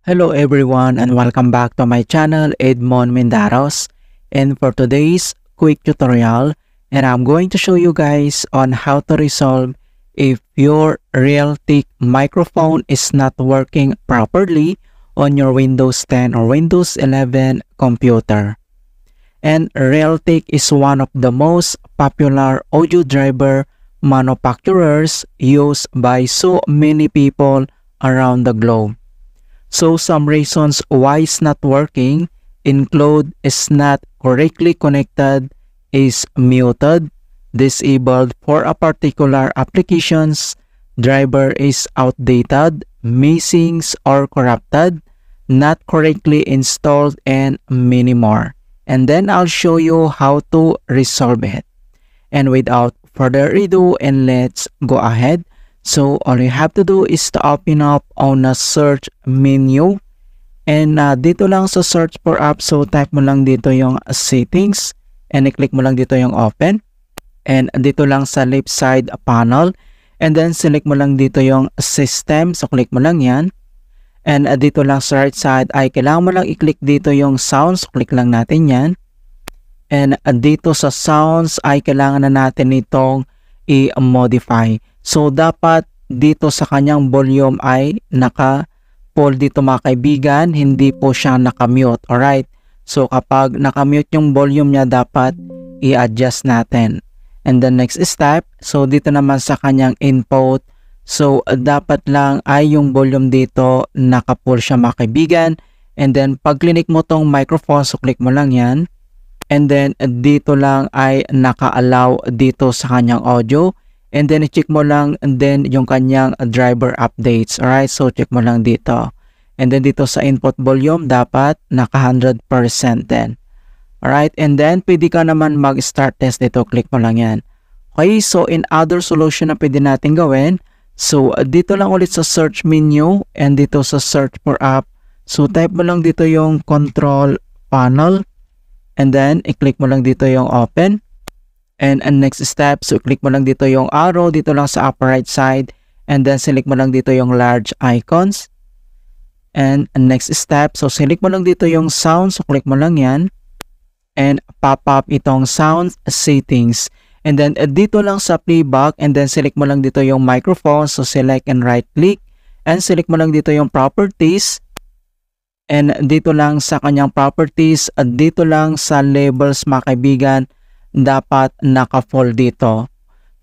Hello everyone and welcome back to my channel Edmond Mendaros, and for today's quick tutorial, and I'm going to show you guys on how to resolve if your Realtek microphone is not working properly on your Windows 10 or Windows 11 computer. And Realtek is one of the most popular audio driver manufacturers used by so many people around the globe. So some reasons why it's not working include is not correctly connected, is muted, disabled for a particular applications, driver is outdated, missing or corrupted, not correctly installed, and many more. And then I'll show you how to resolve it. And without further ado, and let's go ahead. So all you have to do is to open up on a search menu, and dito lang sa search for app, so type mo lang dito yung settings and i-click mo lang dito yung open, and dito lang sa left side panel, and then select mo lang dito yung system, so click mo lang yan, and dito lang sa right side ay kailangan mo lang i-click dito yung sounds, so click lang natin yan, and dito sa sounds ay kailangan na natin itong i-modify. So, dapat dito sa kanyang volume ay naka-pull dito mga kaibigan, hindi po siya naka-mute. Alright? So, kapag naka-mute yung volume niya, dapat i-adjust natin. And the next step, so dito naman sa kanyang input, so dapat lang ay yung volume dito naka-pull siya mga kaibigan. And then, pag click mo tong microphone, so click mo lang yan. And then, dito lang ay naka-allow dito sa kanyang audio. And then, i-check mo lang and then yung kanyang driver updates. Alright, so check mo lang dito. And then, dito sa input volume, dapat naka 100% din. Alright, and then, pwede ka naman mag-start test dito. Click mo lang yan. Okay, so in other solution na pwede natin gawin, so dito lang ulit sa search menu and dito sa search for app. So, type mo lang dito yung control panel. And then, i-click mo lang dito yung open. And next step, so click mo lang dito yung arrow dito lang sa upper right side, and then select mo lang dito yung large icons. And next step, so select mo lang dito yung sound, so click mo lang yan, and pop up itong sound settings. And then dito lang sa playback, and then select mo lang dito yung microphone, so select and right click, and select mo lang dito yung properties. And dito lang sa kanyang properties, dito lang sa labels mga kaibigan, dapat naka-full dito.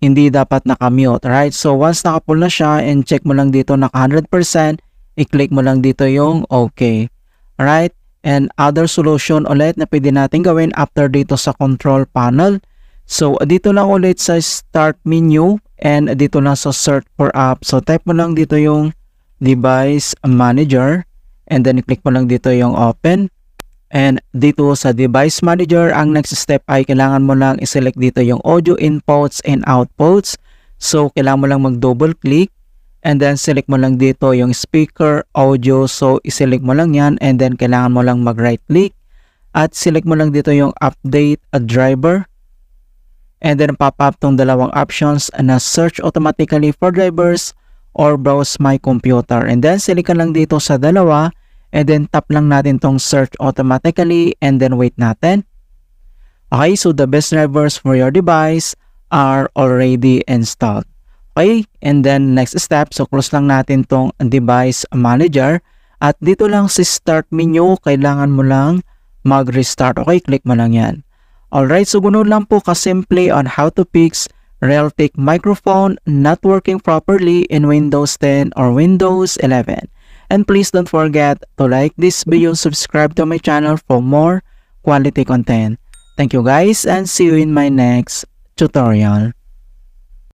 Hindi dapat naka-mute, right? So, once naka-full na siya and check mo lang dito naka 100%, i-click mo lang dito yung OK. Alright? And other solution ulit na pwede natin gawin after dito sa control panel. So, dito lang ulit sa start menu and dito lang sa search for app. So, type mo lang dito yung device manager and then i-click mo lang dito yung open. And dito sa device manager, ang next step ay kailangan mo lang i-select dito yung audio inputs and outputs. So, kailangan mo lang mag-double click and then select mo lang dito yung speaker audio. So, i-select mo lang yan and then kailangan mo lang mag-right click at select mo lang dito yung update a driver. And then pop up tong dalawang options na search automatically for drivers or browse my computer. And then select ka lang dito sa dalawa. And then tap lang natin tong search automatically and then wait natin. Okay, so the best drivers for your device are already installed. Okay, and then next step, so close lang natin tong device manager. At dito lang sa start menu, kailangan mo lang mag-restart. Okay, click mo lang yan. Alright, so ganun lang po kasimple on how to fix Realtek microphone not working properly in Windows 10 or Windows 11. And please don't forget to like this video, subscribe to my channel for more quality content. Thank you guys and see you in my next tutorial.